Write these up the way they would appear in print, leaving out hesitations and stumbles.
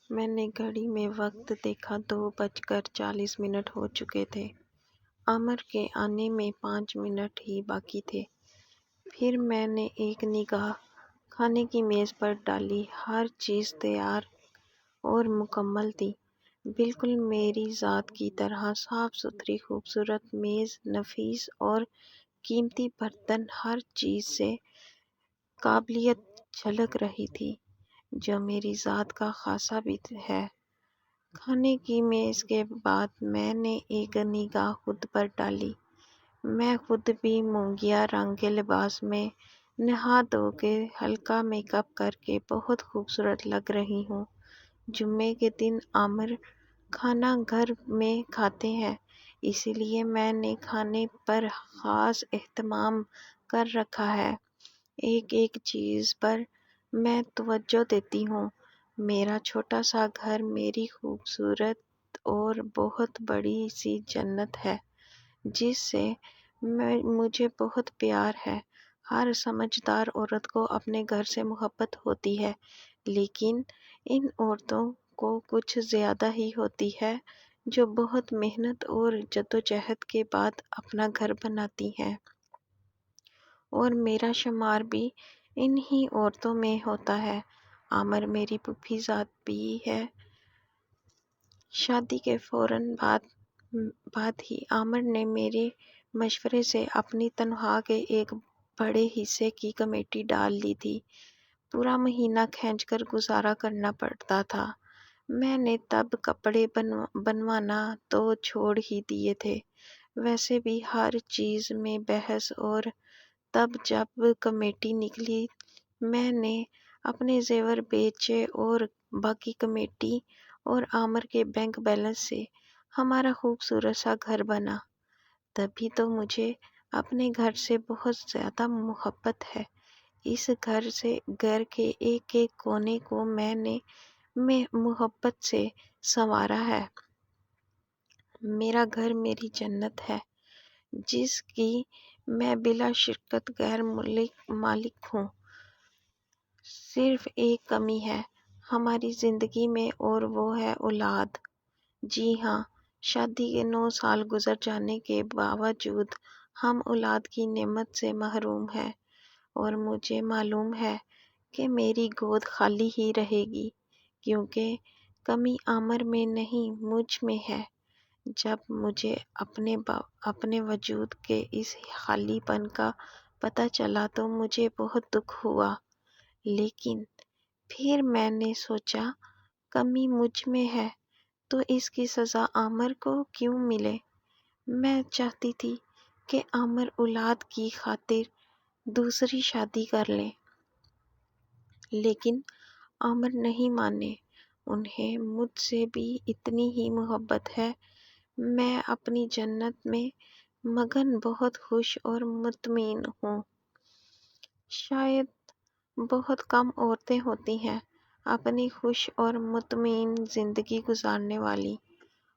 میں نے گھڑی میں وقت دیکھا، 2:40 ہو چکے تھے۔ عامر کے آنے میں 5 منٹ ہی باقی تھے۔ پھر میں نے ایک نگاہ کھانے کی میز پر ڈالی۔ ہر چیز تیار اور مکمل تھی، بالکل میری ذات کی طرح۔ صاف ستھری خوبصورت میز، نفیس اور قیمتی برتن، ہر چیز سے قابلیت جھلک رہی تھی جو میری ذات کا خاصہ بھی ہے۔ کھانے کی میز کے بعد میں نے ایک نگاہ خود پر ڈالی۔ میں خود بھی مونگیا رنگ کے لباس میں نہا دھو کے ہلکا میک اپ کر کے بہت خوبصورت لگ رہی ہوں۔ جمعے کے دن عامر کھانا گھر میں کھاتے ہیں، اسی لیے میں نے کھانے پر خاص اہتمام کر رکھا ہے۔ ایک ایک چیز پر میں توجہ دیتی ہوں۔ میرا چھوٹا سا گھر میری خوبصورت اور بہت بڑی سی جنت ہے جس سے مجھے بہت پیار ہے۔ ہر سمجھدار عورت کو اپنے گھر سے محبت ہوتی ہے، لیکن ان عورتوں کو کچھ زیادہ ہی ہوتی ہے جو بہت محنت اور جدوجہد کے بعد اپنا گھر بناتی ہیں، اور میرا شمار بھی انہی عورتوں میں ہوتا ہے۔ عامر میری پھوپھی ذات بھی ہے۔ شادی کے فوراً بعد ہی عامر نے میرے مشورے سے اپنی تنخواہ کے ایک بڑے حصے کی کمیٹی ڈال لی تھی۔ پورا مہینہ کھینچ کر گزارا کرنا پڑتا تھا۔ میں نے تب کپڑے بنوانا تو چھوڑ ہی دیے تھے۔ ویسے بھی ہر چیز میں بحث، اور تب جب کمیٹی نکلی میں نے اپنے زیور بیچے اور باقی کمیٹی اور عامر کے بینک بیلنس سے ہمارا خوبصورت سا گھر بنا۔ تبھی تو مجھے اپنے گھر سے بہت زیادہ محبت ہے۔ اس گھر کے ایک ایک کونے کو میں نے محبت سے سنوارا ہے۔ میرا گھر میری جنت ہے جس کی میں بلا شرط غیر مالک ہوں۔ صرف ایک کمی ہے ہماری زندگی میں، اور وہ ہے اولاد۔ جی ہاں، شادی کے 9 سال گزر جانے کے باوجود ہم اولاد کی نعمت سے محروم ہیں، اور مجھے معلوم ہے کہ میری گود خالی ہی رہے گی، کیونکہ کمی عامر میں نہیں مجھ میں ہے۔ جب مجھے اپنے وجود کے اس خالی پن کا پتہ چلا تو مجھے بہت دکھ ہوا، لیکن پھر میں نے سوچا کمی مجھ میں ہے تو اس کی سزا عامر کو کیوں ملے۔ میں چاہتی تھی کہ عامر اولاد کی خاطر دوسری شادی کر لیں، لیکن عامر نہیں مانے۔ انہیں مجھ سے بھی اتنی ہی محبت ہے۔ میں اپنی جنت میں مگن بہت خوش اور مطمئن ہوں۔ شاید بہت کم عورتیں ہوتی ہیں اپنی خوش اور مطمئن زندگی گزارنے والی۔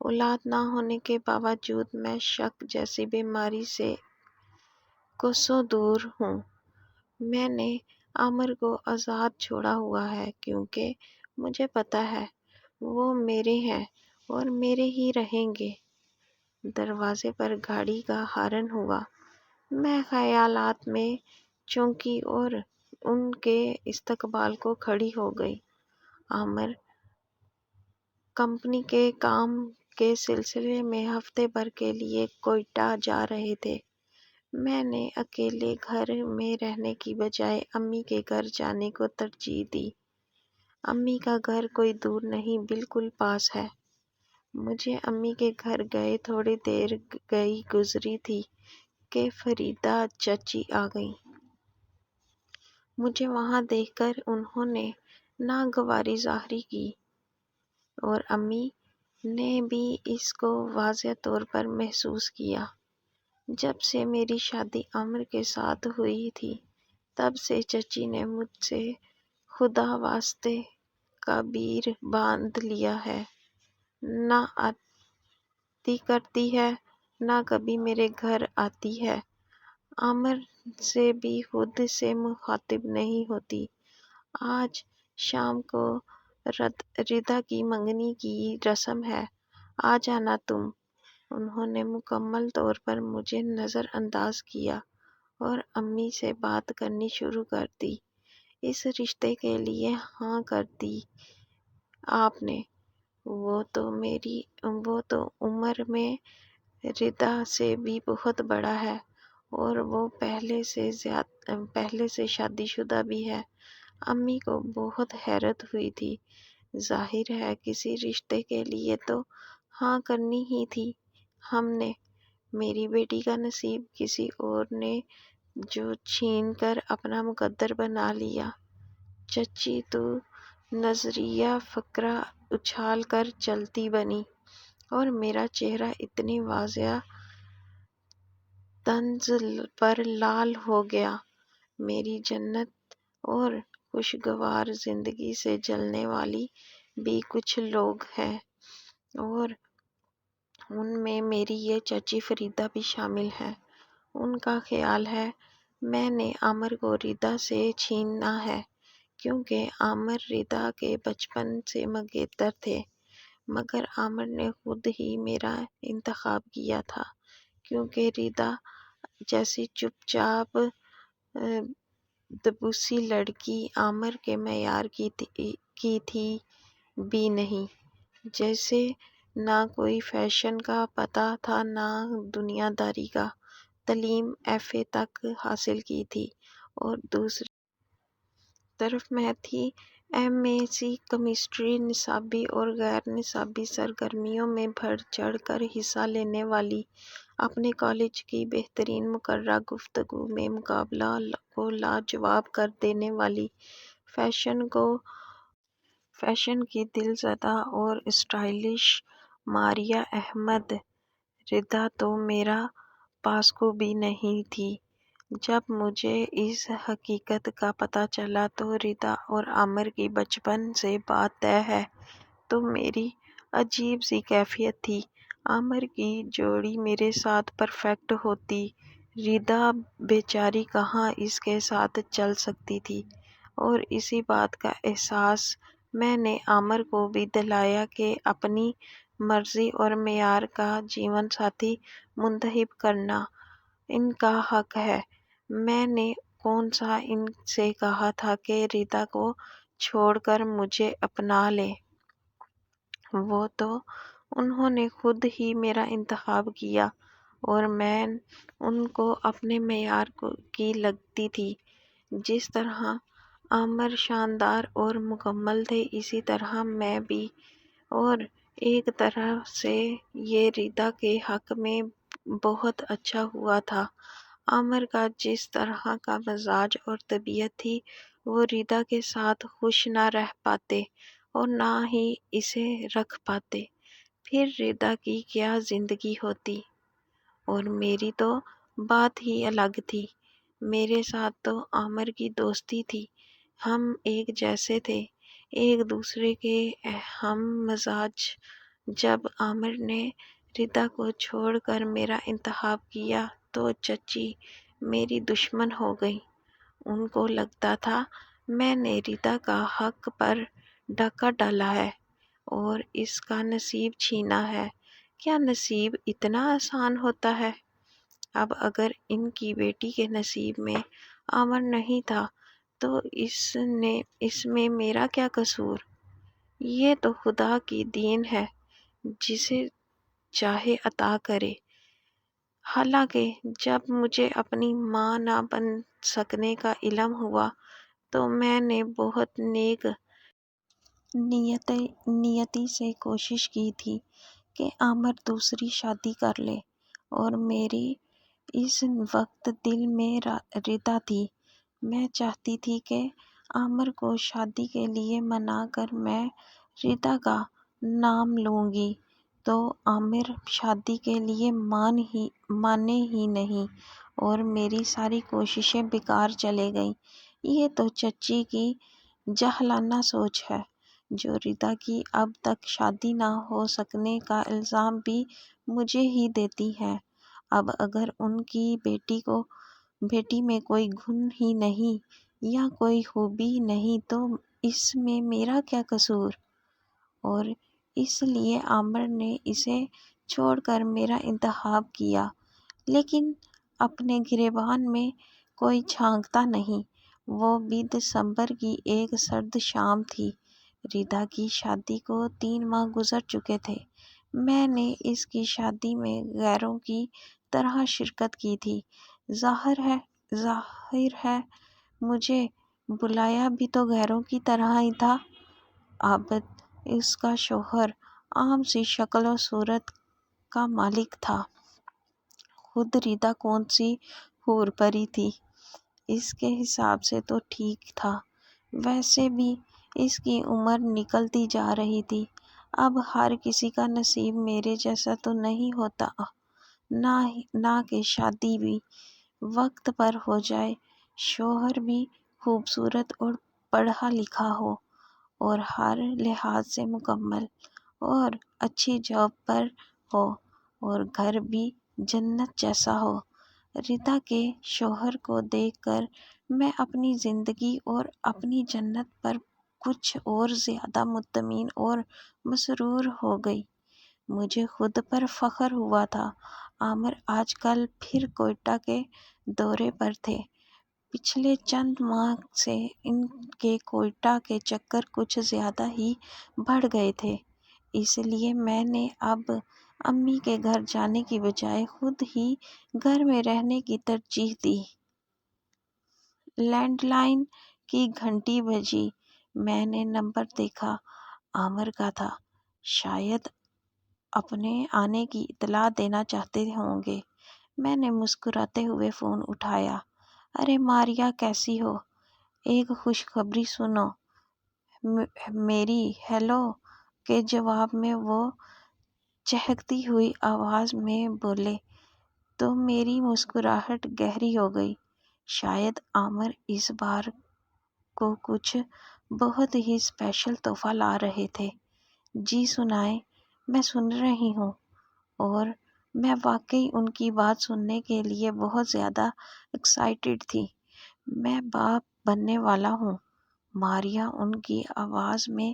اولاد نہ ہونے کے باوجود میں شک جیسی بیماری سے کوسوں دور ہوں۔ میں نے عامر کو آزاد چھوڑا ہوا ہے کیونکہ مجھے پتہ ہے وہ میرے ہیں اور میرے ہی رہیں گے۔ دروازے پر گاڑی کا ہارن ہوا۔ میں خیالات میں چونکی اور ان کے استقبال کو کھڑی ہو گئی۔ عامر کمپنی کے کام کے سلسلے میں ہفتے بھر کے لیے کوئٹہ جا رہے تھے۔ میں نے اکیلے گھر میں رہنے کی بجائے امی کے گھر جانے کو ترجیح دی۔ امی کا گھر کوئی دور نہیں، بالکل پاس ہے۔ مجھے امی کے گھر گئے تھوڑی دیر گزری تھی کہ فریدہ چچی آ گئیں۔ مجھے وہاں دیکھ کر انہوں نے ناگواری ظاہر کی، اور امی نے بھی اس کو واضح طور پر محسوس کیا۔ جب سے میری شادی عامر کے ساتھ ہوئی تھی تب سے چچی نے مجھ سے خدا واسطے کا بیر باندھ لیا ہے۔ نہ آتی کرتی ہے، نہ کبھی میرے گھر آتی ہے۔ عامر سے بھی خود سے مخاطب نہیں ہوتی۔ آج شام کو ردا کی منگنی کی رسم ہے، آ جانا تم۔ انہوں نے مکمل طور پر مجھے نظر انداز کیا اور امی سے بات کرنی شروع کر دی۔ اس رشتے کے لیے ہاں کر دی آپ نے؟ وہ تو عمر میں ردا سے بھی بہت بڑا ہے اور وہ پہلے سے شادی شدہ بھی ہے۔ امی کو بہت حیرت ہوئی تھی۔ ظاہر ہے کسی رشتے کے لیے تو ہاں کرنی ہی تھی ہم نے۔ میری بیٹی کا نصیب کسی اور نے جو چھین کر اپنا مقدر بنا لیا۔ چچی تو نظریہ فکرہ اچھال کر چلتی بنی اور میرا چہرہ اتنی واضح طنز پر لال ہو گیا۔ میری جنت اور خوشگوار زندگی سے جلنے والی بھی کچھ لوگ ہیں اور ان میں میری یہ چچی فریدہ بھی شامل ہے۔ ان کا خیال ہے میں نے عامر کو ردا سے چھیننا ہے کیونکہ عامر ردا کے بچپن سے منگیتر تھے، مگر عامر نے خود ہی میرا انتخاب کیا تھا کیونکہ ردا جیسی چپ چاپ دبوسی لڑکی عامر کے معیار کی تھی بھی نہیں، جسے نہ کوئی فیشن کا پتہ تھا نہ دنیا داری کا۔ تعلیم FA تک حاصل کی تھی اور دوسری طرف میں تھی MAc کیمسٹری، نصابی اور غیر نصابی سرگرمیوں میں بڑھ چڑھ کر حصہ لینے والی، اپنے کالج کی بہترین مقررہ گفتگو میں مقابلہ کو لاجواب کر دینے والی، فیشن کی دل زدہ اور اسٹائلش ماریہ احمد۔ ردا تو میرا پاسکو بھی نہیں تھی۔ جب مجھے اس حقیقت کا پتہ چلا تو ردا اور عامر کی بچپن سے بات طے ہے تو میری عجیب سی کیفیت تھی۔ عامر کی جوڑی میرے ساتھ پرفیکٹ ہوتی، ردا بیچاری کہاں اس کے ساتھ چل سکتی تھی، اور اسی بات کا احساس میں نے عامر کو بھی دلایا کہ اپنی مرضی اور معیار کا جیون ساتھی منتخب کرنا ان کا حق ہے۔ میں نے کون سا ان سے کہا تھا کہ ردا کو چھوڑ کر مجھے اپنا لیں؟ وہ تو انہوں نے خود ہی میرا انتخاب کیا اور میں ان کو اپنے معیار کی لگتی تھی۔ جس طرح عامر شاندار اور مکمل تھے اسی طرح میں بھی، اور ایک طرح سے یہ ردا کے حق میں بہت اچھا ہوا تھا۔ عامر کا جس طرح کا مزاج اور طبیعت تھی وہ ردا کے ساتھ خوش نہ رہ پاتے اور نہ ہی اسے رکھ پاتے، پھر ردا کی کیا زندگی ہوتی؟ اور میری تو بات ہی الگ تھی۔ میرے ساتھ تو عامر کی دوستی تھی، ہم ایک جیسے تھے، ایک دوسرے کے ہم مزاج۔ جب عامر نے ردا کو چھوڑ کر میرا انتخاب کیا تو چچی میری دشمن ہو گئی۔ ان کو لگتا تھا میں نے ردا کا حق پر ڈاکہ ڈالا ہے اور اس کا نصیب چھینا ہے۔ کیا نصیب اتنا آسان ہوتا ہے؟ اب اگر ان کی بیٹی کے نصیب میں عامر نہیں تھا تو اس میں میرا کیا قصور؟ یہ تو خدا کی دین ہے، جسے چاہے عطا کرے۔ حالانکہ جب مجھے اپنی ماں نہ بن سکنے کا علم ہوا تو میں نے بہت نیک نیتی سے کوشش کی تھی کہ عامر دوسری شادی کر لے، اور میری اس وقت دل میں ردا تھی۔ میں چاہتی تھی کہ عامر کو شادی کے لیے منا کر میں ردا کا نام لوں گی تو عامر شادی کے لیے مانے ہی نہیں اور میری ساری کوششیں بیکار چلے گئیں۔ یہ تو چچی کی جاہلانہ سوچ ہے جو ردا کی اب تک شادی نہ ہو سکنے کا الزام بھی مجھے ہی دیتی ہے۔ اب اگر ان کی بیٹی میں کوئی گن ہی نہیں یا کوئی خوبی نہیں تو اس میں میرا کیا قصور؟ اور اس لیے عامر نے اسے چھوڑ کر میرا انتخاب کیا۔ لیکن اپنے گریبان میں کوئی جھانکتا نہیں۔ وہ بھی دسمبر کی ایک سرد شام تھی۔ ردا کی شادی کو 3 ماہ گزر چکے تھے۔ میں نے اس کی شادی میں غیروں کی طرح شرکت کی تھی۔ ظاہر ہے مجھے بلایا بھی تو غیروں کی طرح ہی تھا۔ عابد، اس کا شوہر، عام سی شکل و صورت کا مالک تھا۔ خود ردا کون سی حور پری تھی، اس کے حساب سے تو ٹھیک تھا۔ ویسے بھی اس کی عمر نکلتی جا رہی تھی۔ اب ہر کسی کا نصیب میرے جیسا تو نہیں ہوتا، نہ کہ شادی بھی وقت پر ہو جائے، شوہر بھی خوبصورت اور پڑھا لکھا ہو اور ہر لحاظ سے مکمل اور اچھی جاب پر ہو اور گھر بھی جنت جیسا ہو۔ ردا کے شوہر کو دیکھ کر میں اپنی زندگی اور اپنی جنت پر کچھ اور زیادہ مطمئن اور مسرور ہو گئی۔ مجھے خود پر فخر ہوا تھا۔ عامر آج کل پھر کوئٹہ کے دورے پر تھے۔ پچھلے چند ماہ سے ان کے کوئٹہ کے چکر کچھ زیادہ ہی بڑھ گئے تھے۔ اس لیے میں نے اب امی کے گھر جانے کی بجائے خود ہی گھر میں رہنے کی ترجیح دی۔ لینڈ لائن کی گھنٹی بجی۔ میں نے نمبر دیکھا، عامر کا تھا۔ شاید اپنے آنے کی اطلاع دینا چاہتے ہوں گے۔ میں نے مسکراتے ہوئے فون اٹھایا۔ ارے ماریا، کیسی ہو؟ ایک خوشخبری سنو میری۔ ہیلو کے جواب میں وہ چہکتی ہوئی آواز میں بولے تو میری مسکراہٹ گہری ہو گئی۔ شاید عامر اس بار کو کچھ بہت ہی اسپیشل تحفہ لا رہے تھے۔ جی سنائیں، میں سن رہی ہوں۔ اور میں واقعی ان کی بات سننے کے لیے بہت زیادہ ایکسائٹڈ تھی۔ میں باپ بننے والا ہوں۔ ماریا، ان کی آواز میں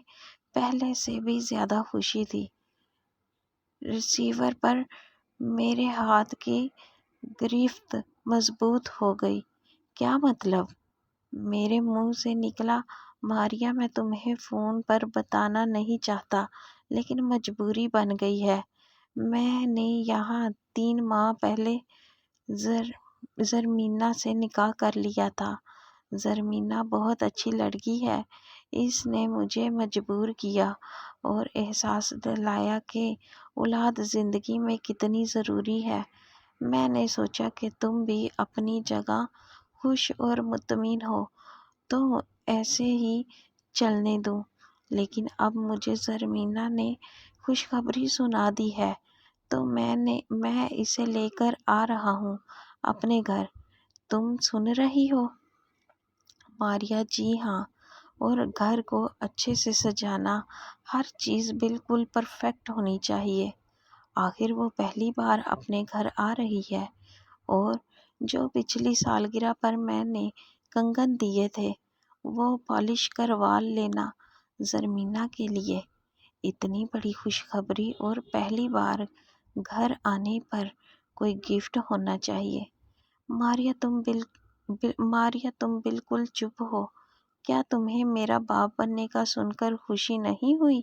پہلے سے بھی زیادہ خوشی تھی۔ ریسیور پر میرے ہاتھ کی گرفت مضبوط ہو گئی۔ کیا مطلب؟ میرے منہ سے نکلا۔ ماریا، میں تمہیں فون پر بتانا نہیں چاہتا لیکن مجبوری بن گئی ہے۔ میں نے یہاں 3 ماہ پہلے زرمینہ سے نکاح کر لیا تھا۔ زرمینہ بہت اچھی لڑکی ہے۔ اس نے مجھے مجبور کیا اور احساس دلایا کہ اولاد زندگی میں کتنی ضروری ہے۔ میں نے سوچا کہ تم بھی اپنی جگہ خوش اور مطمئن ہو تو ایسے ہی چلنے دوں، لیکن اب مجھے زرمینہ نے خوشخبری سنا دی ہے تو میں اسے لے کر آ رہا ہوں اپنے گھر۔ تم سن رہی ہو؟ ماریا، جی ہاں، اور گھر کو اچھے سے سجانا، ہر چیز بالکل پرفیکٹ ہونی چاہیے۔ آخر وہ پہلی بار اپنے گھر آ رہی ہے اور جو پچھلی سالگرہ پر میں نے کنگن دیے تھے وہ پالش کروا لینا زرمینہ کے لیے۔ اتنی بڑی خوشخبری اور پہلی بار گھر آنے پر کوئی گفٹ ہونا چاہیے۔ ماریا، تم بالکل چپ ہو۔ کیا تمہیں میرا باپ بننے کا سن کر خوشی نہیں ہوئی؟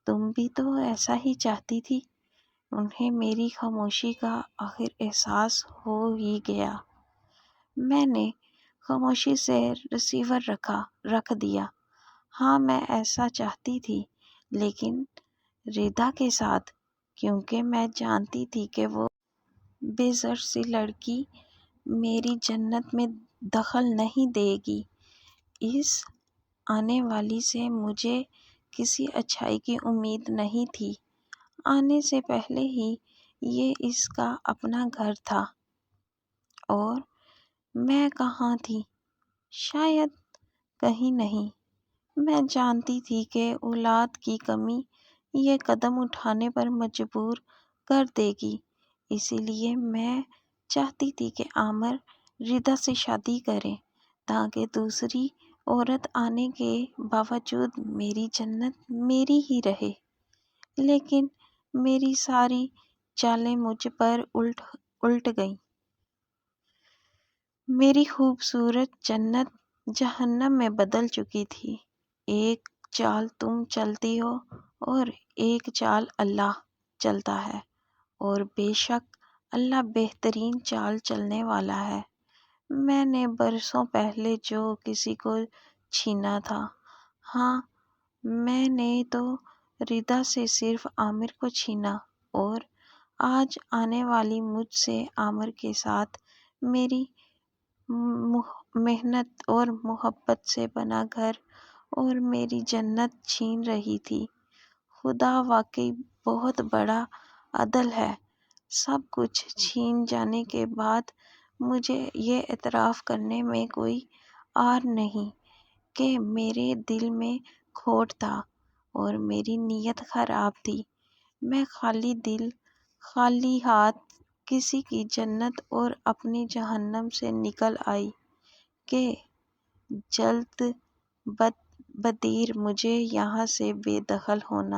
تم بھی تو ایسا ہی چاہتی تھی۔ انہیں میری خاموشی کا آخر احساس ہو ہی گیا۔ میں نے خاموشی سے ریسیور رکھ دیا۔ ہاں، میں ایسا چاہتی تھی، لیکن ردا کے ساتھ، کیونکہ میں جانتی تھی کہ وہ بے زر سی لڑکی میری جنت میں دخل نہیں دے گی۔ اس آنے والی سے مجھے کسی اچھائی کی امید نہیں تھی۔ آنے سے پہلے ہی یہ اس کا اپنا گھر تھا اور میں کہاں تھی؟ شاید کہیں نہیں۔ میں جانتی تھی کہ اولاد کی کمی یہ قدم اٹھانے پر مجبور کر دے گی، اسی لیے میں چاہتی تھی کہ عامر ردا سے شادی کرے تاکہ دوسری عورت آنے کے باوجود میری جنت میری ہی رہے، لیکن میری ساری چالیں مجھ پر الٹ گئیں۔ میری خوبصورت جنت جہنم میں بدل چکی تھی۔ ایک چال تم چلتی ہو اور ایک چال اللہ چلتا ہے، اور بے شک اللہ بہترین چال چلنے والا ہے۔ میں نے برسوں پہلے جو کسی کو چھینا تھا، ہاں میں نے تو ردا سے صرف عامر کو چھینا، اور آج آنے والی مجھ سے عامر کے ساتھ میری محنت اور محبت سے بنا گھر اور میری جنت چھین رہی تھی۔ خدا واقعی بہت بڑا عادل ہے۔ سب کچھ چھین جانے کے بعد مجھے یہ اعتراف کرنے میں کوئی عار نہیں کہ میرے دل میں کھوٹ تھا اور میری نیت خراب تھی۔ میں خالی دل، خالی ہاتھ کسی کی جنت اور اپنی جہنم سے نکل آئی کہ جلد بدیر مجھے یہاں سے بے دخل ہونا